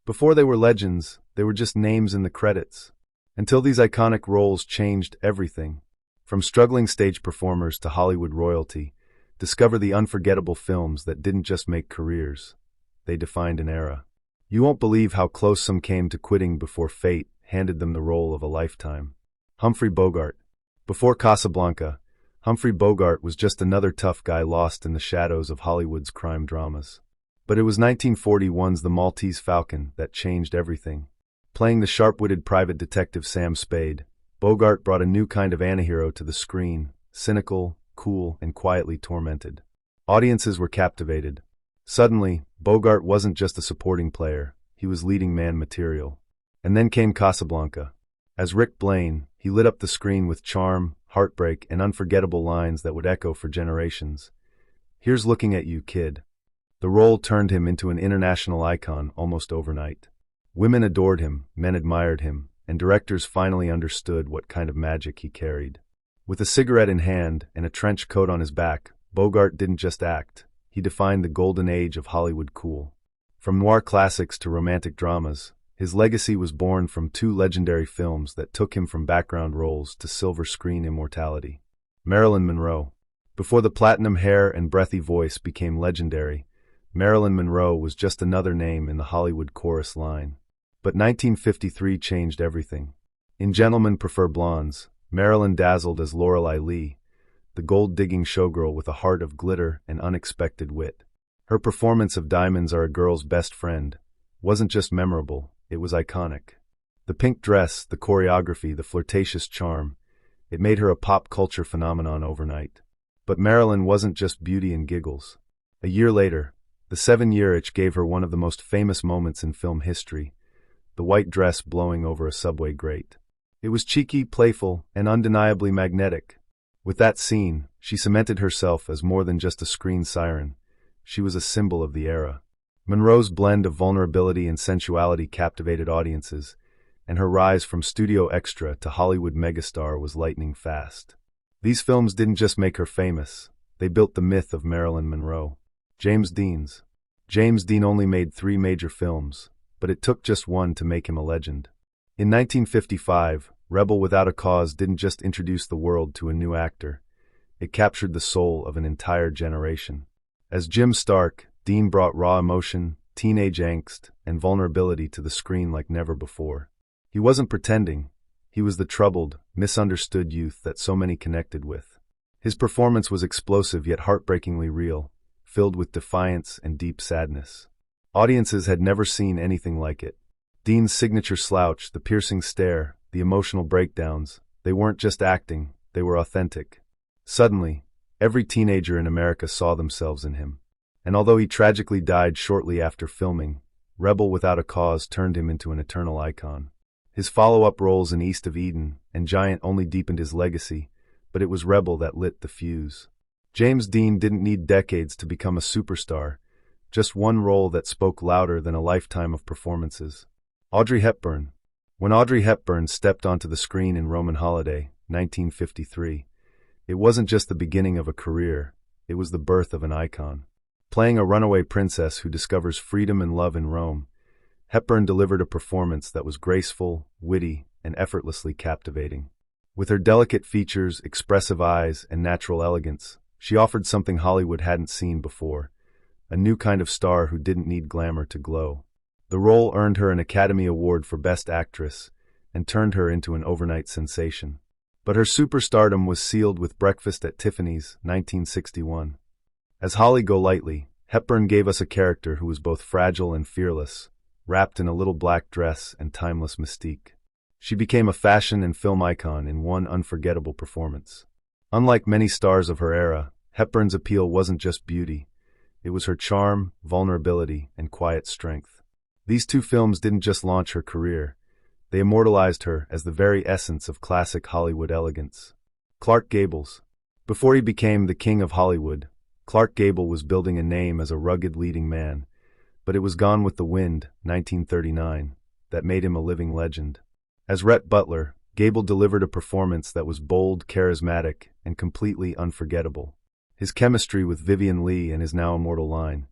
Before they were legends, they were just names in the credits. Until these iconic roles changed everything. From struggling stage performers to Hollywood royalty, discover the unforgettable films that didn't just make careers. They defined an era. You won't believe how close some came to quitting before fate handed them the role of a lifetime. Humphrey Bogart. Before Casablanca, Humphrey Bogart was just another tough guy lost in the shadows of Hollywood's crime dramas. But it was 1941's The Maltese Falcon that changed everything. Playing the sharp-witted private detective Sam Spade, Bogart brought a new kind of antihero to the screen, cynical, cool, and quietly tormented. Audiences were captivated. Suddenly, Bogart wasn't just a supporting player, he was leading man material. And then came Casablanca. As Rick Blaine, he lit up the screen with charm, heartbreak, and unforgettable lines that would echo for generations. "Here's looking at you, kid." The role turned him into an international icon almost overnight. Women adored him, men admired him, and directors finally understood what kind of magic he carried. With a cigarette in hand and a trench coat on his back, Bogart didn't just act, he defined the golden age of Hollywood cool. From noir classics to romantic dramas, his legacy was born from two legendary films that took him from background roles to silver screen immortality. Marilyn Monroe. Before the platinum hair and breathy voice became legendary, Marilyn Monroe was just another name in the Hollywood chorus line. But 1953 changed everything. In Gentlemen Prefer Blondes, Marilyn dazzled as Lorelei Lee, the gold-digging showgirl with a heart of glitter and unexpected wit. Her performance of Diamonds Are a Girl's Best Friend wasn't just memorable, it was iconic. The pink dress, the choreography, the flirtatious charm, it made her a pop culture phenomenon overnight. But Marilyn wasn't just beauty and giggles. A year later, the 7-year itch gave her one of the most famous moments in film history, the white dress blowing over a subway grate. It was cheeky, playful, and undeniably magnetic. With that scene, she cemented herself as more than just a screen siren. She was a symbol of the era. Monroe's blend of vulnerability and sensuality captivated audiences, and her rise from studio extra to Hollywood megastar was lightning fast. These films didn't just make her famous, they built the myth of Marilyn Monroe. James Dean only made 3 major films, but it took just one to make him a legend. In 1955, Rebel Without a Cause didn't just introduce the world to a new actor, it captured the soul of an entire generation. As Jim Stark, Dean brought raw emotion, teenage angst, and vulnerability to the screen like never before. He wasn't pretending, he was the troubled, misunderstood youth that so many connected with. His performance was explosive yet heartbreakingly real, filled with defiance and deep sadness. Audiences had never seen anything like it. Dean's signature slouch, the piercing stare, the emotional breakdowns, they weren't just acting, they were authentic. Suddenly, every teenager in America saw themselves in him. And although he tragically died shortly after filming, Rebel Without a Cause turned him into an eternal icon. His follow-up roles in East of Eden and Giant only deepened his legacy, but it was Rebel that lit the fuse. James Dean didn't need decades to become a superstar, just one role that spoke louder than a lifetime of performances. Audrey Hepburn. When Audrey Hepburn stepped onto the screen in Roman Holiday, 1953, it wasn't just the beginning of a career, it was the birth of an icon. Playing a runaway princess who discovers freedom and love in Rome, Hepburn delivered a performance that was graceful, witty, and effortlessly captivating. With her delicate features, expressive eyes, and natural elegance, she offered something Hollywood hadn't seen before, a new kind of star who didn't need glamour to glow. The role earned her an Academy Award for Best Actress and turned her into an overnight sensation. But her superstardom was sealed with Breakfast at Tiffany's, 1961. As Holly Golightly, Hepburn gave us a character who was both fragile and fearless, wrapped in a little black dress and timeless mystique. She became a fashion and film icon in one unforgettable performance. Unlike many stars of her era, Hepburn's appeal wasn't just beauty, it was her charm, vulnerability, and quiet strength. These 2 films didn't just launch her career, they immortalized her as the very essence of classic Hollywood elegance. Clark Gable. Before he became the king of Hollywood, Clark Gable was building a name as a rugged leading man, but it was Gone with the Wind, 1939, that made him a living legend. As Rhett Butler, Gable delivered a performance that was bold, charismatic, and completely unforgettable. His chemistry with Vivien Leigh and his now immortal line,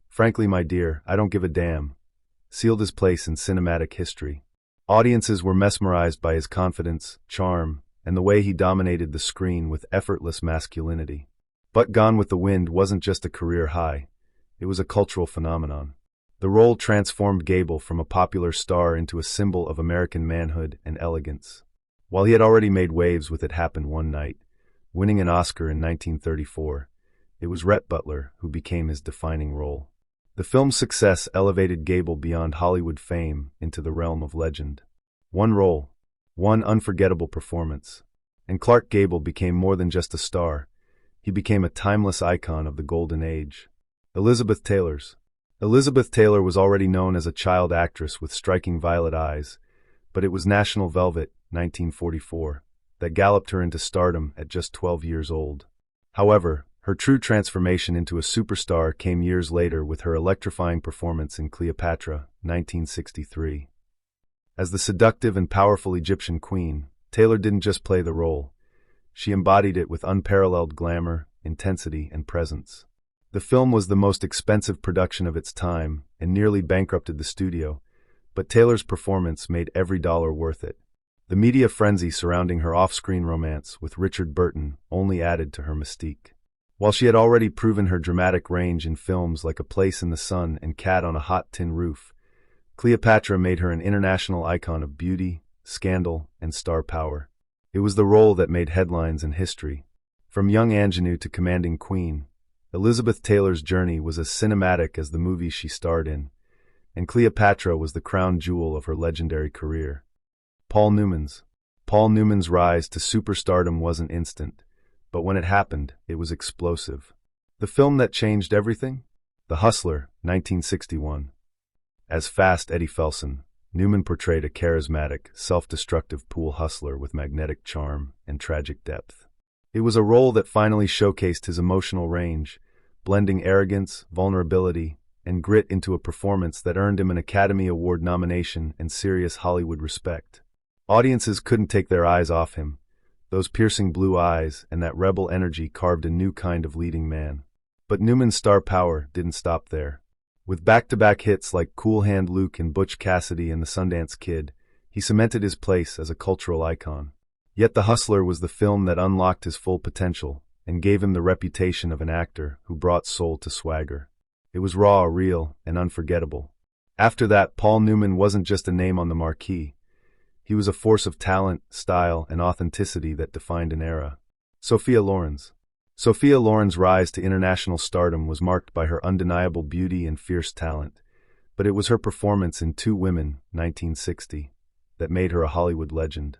"Frankly, my dear, I don't give a damn," sealed his place in cinematic history. Audiences were mesmerized by his confidence, charm, and the way he dominated the screen with effortless masculinity. But Gone with the Wind wasn't just a career high, it was a cultural phenomenon. The role transformed Gable from a popular star into a symbol of American manhood and elegance. While he had already made waves with It Happened One Night, winning an Oscar in 1934, it was Rhett Butler who became his defining role. The film's success elevated Gable beyond Hollywood fame into the realm of legend. One role, one unforgettable performance, and Clark Gable became more than just a star. He became a timeless icon of the golden age. Elizabeth Taylor was already known as a child actress with striking violet eyes, but it was National Velvet, 1944, that galloped her into stardom at just 12 years old. However, her true transformation into a superstar came years later with her electrifying performance in Cleopatra, 1963. As the seductive and powerful Egyptian queen, Taylor didn't just play the role. She embodied it with unparalleled glamour, intensity, and presence. The film was the most expensive production of its time and nearly bankrupted the studio, but Taylor's performance made every dollar worth it. The media frenzy surrounding her off-screen romance with Richard Burton only added to her mystique. While she had already proven her dramatic range in films like A Place in the Sun and Cat on a Hot Tin Roof, Cleopatra made her an international icon of beauty, scandal, and star power. It was the role that made headlines and history. From young ingenue to commanding queen, Elizabeth Taylor's journey was as cinematic as the movies she starred in, and Cleopatra was the crown jewel of her legendary career. Paul Newman's rise to superstardom wasn't instant, but when it happened, it was explosive. The film that changed everything? The Hustler, 1961. As Fast Eddie Felson, Newman portrayed a charismatic, self-destructive pool hustler with magnetic charm and tragic depth. It was a role that finally showcased his emotional range, blending arrogance, vulnerability, and grit into a performance that earned him an Academy Award nomination and serious Hollywood respect. Audiences couldn't take their eyes off him. Those piercing blue eyes and that rebel energy carved a new kind of leading man. But Newman's star power didn't stop there. With back-to-back hits like Cool Hand Luke and Butch Cassidy and the Sundance Kid, he cemented his place as a cultural icon. Yet The Hustler was the film that unlocked his full potential and gave him the reputation of an actor who brought soul to swagger. It was raw, real, and unforgettable. After that, Paul Newman wasn't just a name on the marquee. He was a force of talent, style, and authenticity that defined an era. Sophia Loren's rise to international stardom was marked by her undeniable beauty and fierce talent, but it was her performance in Two Women, 1960, that made her a Hollywood legend.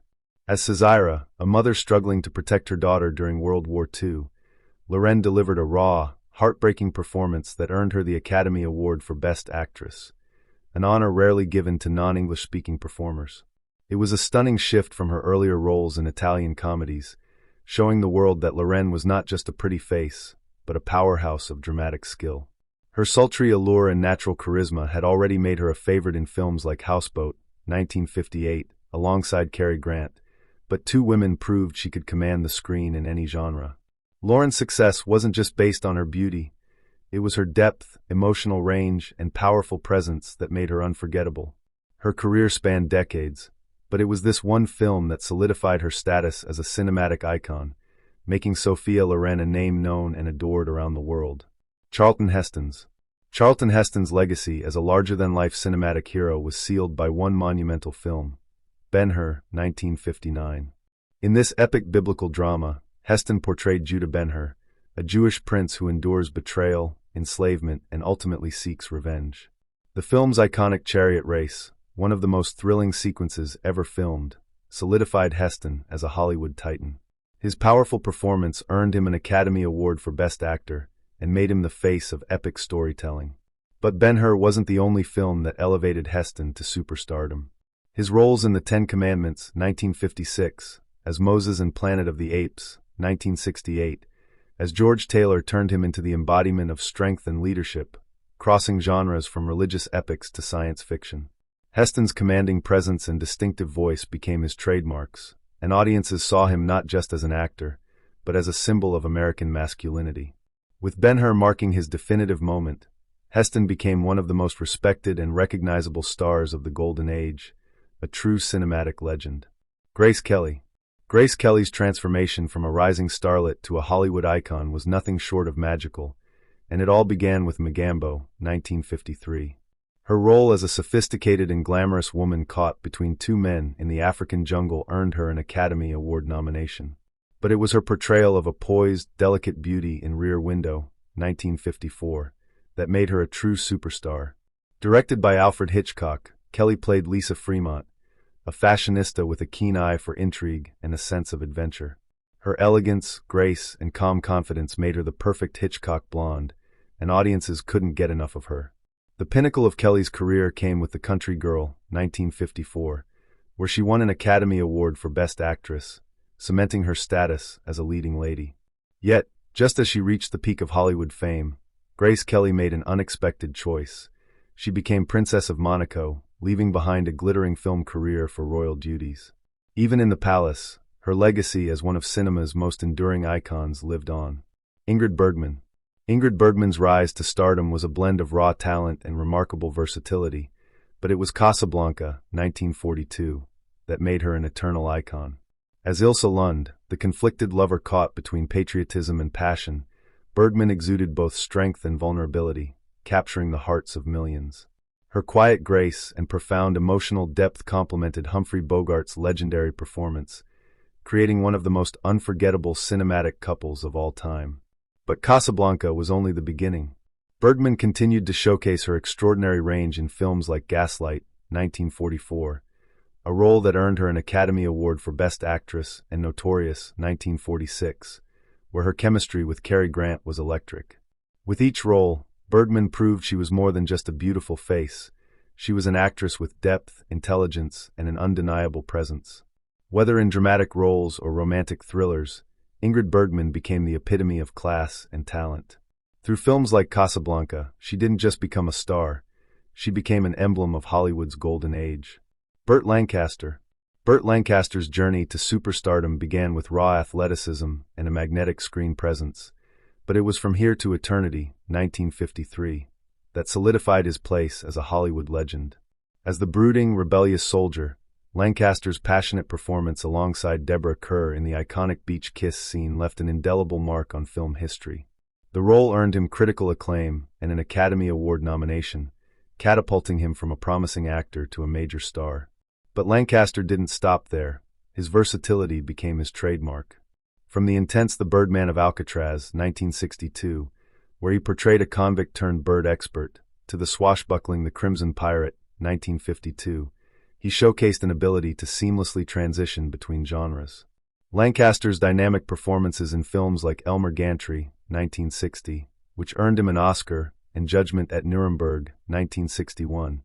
As Caesira, a mother struggling to protect her daughter during World War II, Loren delivered a raw, heartbreaking performance that earned her the Academy Award for Best Actress, an honor rarely given to non-English-speaking performers. It was a stunning shift from her earlier roles in Italian comedies, showing the world that Loren was not just a pretty face, but a powerhouse of dramatic skill. Her sultry allure and natural charisma had already made her a favorite in films like Houseboat, 1958, alongside Cary Grant, but Two Women proved she could command the screen in any genre. Loren's success wasn't just based on her beauty. It was her depth, emotional range, and powerful presence that made her unforgettable. Her career spanned decades, but it was this one film that solidified her status as a cinematic icon, making Sophia Loren a name known and adored around the world. Charlton Heston's legacy as a larger-than-life cinematic hero was sealed by one monumental film, Ben-Hur, 1959. In this epic biblical drama, Heston portrayed Judah Ben-Hur, a Jewish prince who endures betrayal, enslavement, and ultimately seeks revenge. The film's iconic chariot race, one of the most thrilling sequences ever filmed, solidified Heston as a Hollywood titan. His powerful performance earned him an Academy Award for Best Actor and made him the face of epic storytelling. But Ben-Hur wasn't the only film that elevated Heston to superstardom. His roles in The Ten Commandments, 1956, as Moses in Planet of the Apes, 1968, as George Taylor turned him into the embodiment of strength and leadership, crossing genres from religious epics to science fiction. Heston's commanding presence and distinctive voice became his trademarks, and audiences saw him not just as an actor, but as a symbol of American masculinity. With Ben-Hur marking his definitive moment, Heston became one of the most respected and recognizable stars of the Golden Age, a true cinematic legend. Grace Kelly. Grace Kelly's transformation from a rising starlet to a Hollywood icon was nothing short of magical, and it all began with Magambo, 1953. Her role as a sophisticated and glamorous woman caught between two men in the African jungle earned her an Academy Award nomination. But it was her portrayal of a poised, delicate beauty in Rear Window, 1954, that made her a true superstar. Directed by Alfred Hitchcock, Kelly played Lisa Fremont, a fashionista with a keen eye for intrigue and a sense of adventure. Her elegance, grace, and calm confidence made her the perfect Hitchcock blonde, and audiences couldn't get enough of her. The pinnacle of Kelly's career came with The Country Girl, 1954, where she won an Academy Award for Best Actress, cementing her status as a leading lady. Yet, just as she reached the peak of Hollywood fame, Grace Kelly made an unexpected choice. She became Princess of Monaco, leaving behind a glittering film career for royal duties. Even in the palace, her legacy as one of cinema's most enduring icons lived on. Ingrid Bergman. Ingrid Bergman's rise to stardom was a blend of raw talent and remarkable versatility, but it was Casablanca, 1942, that made her an eternal icon. As Ilsa Lund, the conflicted lover caught between patriotism and passion, Bergman exuded both strength and vulnerability, capturing the hearts of millions. Her quiet grace and profound emotional depth complemented Humphrey Bogart's legendary performance, creating one of the most unforgettable cinematic couples of all time. But Casablanca was only the beginning. Bergman continued to showcase her extraordinary range in films like Gaslight, 1944, a role that earned her an Academy Award for Best Actress, and Notorious, 1946, where her chemistry with Cary Grant was electric. With each role, Bergman proved she was more than just a beautiful face. She was an actress with depth, intelligence, and an undeniable presence. Whether in dramatic roles or romantic thrillers, Ingrid Bergman became the epitome of class and talent. Through films like Casablanca, she didn't just become a star, she became an emblem of Hollywood's golden age. Burt Lancaster. Burt Lancaster's journey to superstardom began with raw athleticism and a magnetic screen presence, but it was From Here to Eternity, 1953, that solidified his place as a Hollywood legend. As the brooding, rebellious soldier, Lancaster's passionate performance alongside Deborah Kerr in the iconic beach kiss scene left an indelible mark on film history. The role earned him critical acclaim and an Academy Award nomination, catapulting him from a promising actor to a major star. But Lancaster didn't stop there. His versatility became his trademark. From the intense The Birdman of Alcatraz, 1962, where he portrayed a convict-turned-bird expert, to the swashbuckling The Crimson Pirate, 1952, he showcased an ability to seamlessly transition between genres. Lancaster's dynamic performances in films like Elmer Gantry, 1960, which earned him an Oscar, and Judgment at Nuremberg, 1961,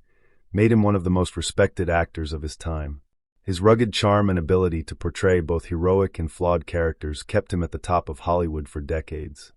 made him one of the most respected actors of his time. His rugged charm and ability to portray both heroic and flawed characters kept him at the top of Hollywood for decades.